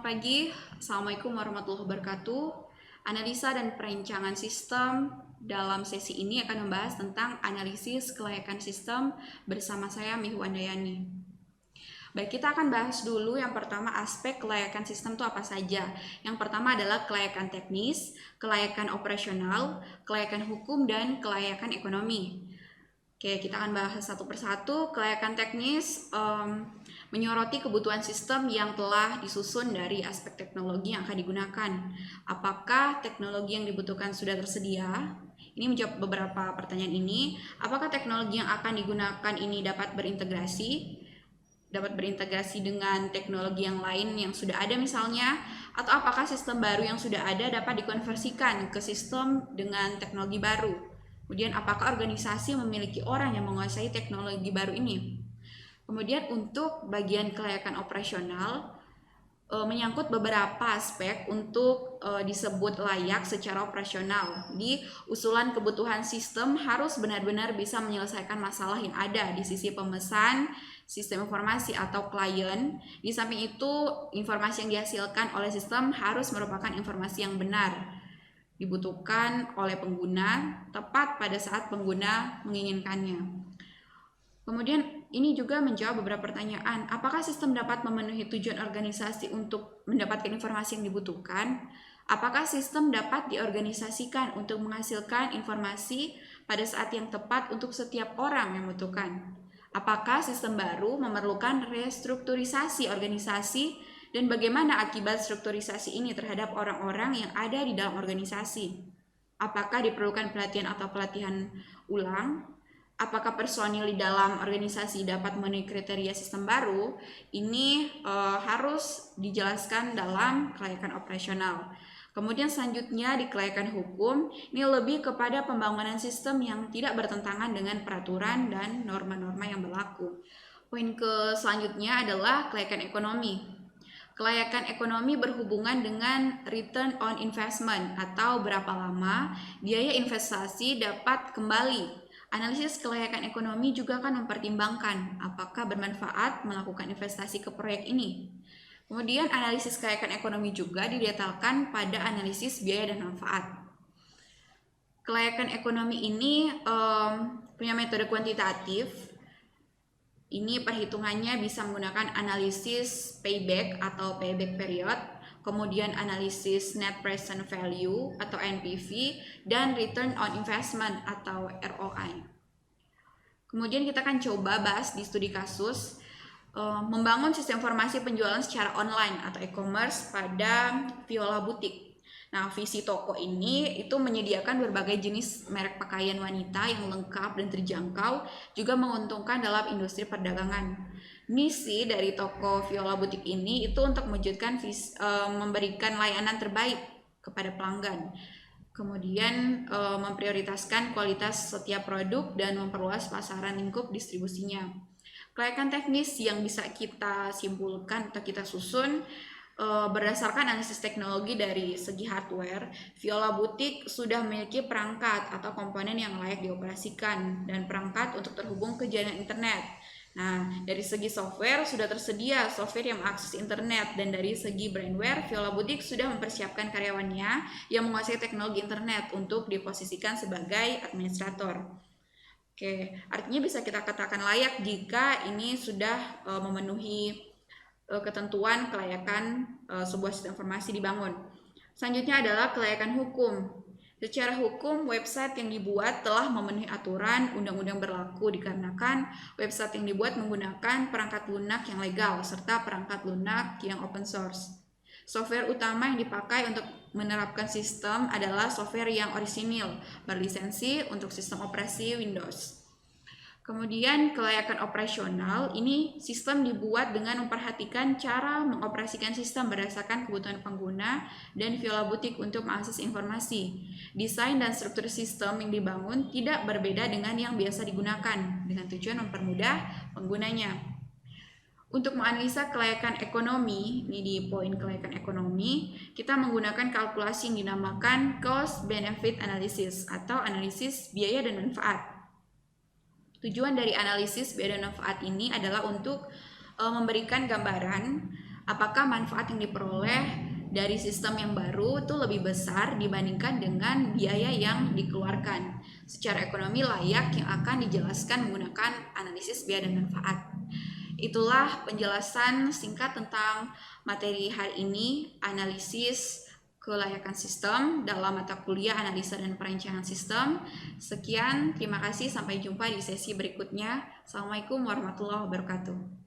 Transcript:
pagi, Assalamualaikum warahmatullahi wabarakatuh. Analisa dan perencangan sistem dalam sesi ini akan membahas tentang analisis kelayakan sistem bersama saya Mihu Andayani. Baik, kita akan bahas dulu yang pertama aspek kelayakan sistem itu apa saja. Yang pertama adalah kelayakan teknis, kelayakan operasional, kelayakan hukum, dan kelayakan ekonomi. Oke, kita akan bahas satu persatu. Kelayakan teknis menyoroti kebutuhan sistem yang telah disusun dari aspek teknologi yang akan digunakan. Apakah teknologi yang dibutuhkan sudah tersedia? Ini menjawab beberapa pertanyaan ini. Apakah teknologi yang akan digunakan ini dapat berintegrasi dengan teknologi yang lain yang sudah ada misalnya, atau apakah sistem baru yang sudah ada dapat dikonversikan ke sistem dengan teknologi baru. Kemudian apakah organisasi memiliki orang yang menguasai teknologi baru ini. Kemudian untuk bagian kelayakan operasional menyangkut beberapa aspek untuk disebut layak secara operasional. Di usulan kebutuhan sistem harus benar-benar bisa menyelesaikan masalah yang ada di sisi pemesan, sistem informasi atau klien. Di samping itu, informasi yang dihasilkan oleh sistem harus merupakan informasi yang benar, dibutuhkan oleh pengguna, tepat pada saat pengguna menginginkannya. Kemudian ini juga menjawab beberapa pertanyaan. Apakah sistem dapat memenuhi tujuan organisasi untuk mendapatkan informasi yang dibutuhkan? Apakah sistem dapat diorganisasikan untuk menghasilkan informasi pada saat yang tepat untuk setiap orang yang membutuhkan? Apakah sistem baru memerlukan restrukturisasi organisasi, dan bagaimana akibat strukturisasi ini terhadap orang-orang yang ada di dalam organisasi? Apakah diperlukan pelatihan atau pelatihan ulang? Apakah personil di dalam organisasi dapat memenuhi kriteria sistem baru? Ini harus dijelaskan dalam kelayakan operasional. Kemudian selanjutnya di kelayakan hukum, ini lebih kepada pembangunan sistem yang tidak bertentangan dengan peraturan dan norma-norma yang berlaku. Poin selanjutnya adalah kelayakan ekonomi. Kelayakan ekonomi berhubungan dengan return on investment atau berapa lama biaya investasi dapat kembali. Analisis kelayakan ekonomi juga akan mempertimbangkan apakah bermanfaat melakukan investasi ke proyek ini. Kemudian analisis kelayakan ekonomi juga didetailkan pada analisis biaya dan manfaat. Kelayakan ekonomi ini punya metode kuantitatif. Ini perhitungannya bisa menggunakan analisis payback atau payback period, kemudian analisis net present value atau NPV, dan return on investment atau ROI. Kemudian kita akan coba bahas di studi kasus membangun sistem informasi penjualan secara online atau e-commerce pada Viola Boutique. Nah, visi toko ini itu menyediakan berbagai jenis merek pakaian wanita yang lengkap dan terjangkau, juga menguntungkan dalam industri perdagangan. Misi dari toko Viola Boutique ini itu untuk mewujudkan memberikan layanan terbaik kepada pelanggan. Kemudian memprioritaskan kualitas setiap produk dan memperluas pasaran lingkup distribusinya. Kelayakan teknis yang bisa kita simpulkan atau kita susun berdasarkan analisis teknologi dari segi hardware, Viola Boutique sudah memiliki perangkat atau komponen yang layak dioperasikan dan perangkat untuk terhubung ke jaringan internet. Nah, dari segi software sudah tersedia software yang mengakses internet, dan dari segi brandware, Viola Boutique sudah mempersiapkan karyawannya yang menguasai teknologi internet untuk diposisikan sebagai administrator. Oke, artinya bisa kita katakan layak jika ini sudah memenuhi ketentuan kelayakan sebuah sistem informasi dibangun. Selanjutnya adalah kelayakan hukum. Secara hukum, website yang dibuat telah memenuhi aturan undang-undang berlaku dikarenakan website yang dibuat menggunakan perangkat lunak yang legal serta perangkat lunak yang open source. Software utama yang dipakai untuk menerapkan sistem adalah software yang orisinil, berlisensi untuk sistem operasi Windows. Kemudian kelayakan operasional, ini sistem dibuat dengan memperhatikan cara mengoperasikan sistem berdasarkan kebutuhan pengguna dan Viola Boutique untuk mengakses informasi. Desain dan struktur sistem yang dibangun tidak berbeda dengan yang biasa digunakan dengan tujuan mempermudah penggunanya. Untuk menganalisa kelayakan ekonomi, ini di poin kelayakan ekonomi, kita menggunakan kalkulasi yang dinamakan cost benefit analysis atau analisis biaya dan manfaat. Tujuan dari analisis biaya dan manfaat ini adalah untuk memberikan gambaran Apakah manfaat yang diperoleh dari sistem yang baru itu lebih besar dibandingkan dengan biaya yang dikeluarkan secara ekonomi layak yang akan dijelaskan menggunakan analisis biaya dan manfaat. Itulah penjelasan singkat tentang materi hari ini, analisis kelayakan sistem dalam mata kuliah analisa dan perencanaan sistem. Sekian, terima kasih, sampai jumpa di sesi berikutnya. Assalamualaikum warahmatullahi wabarakatuh.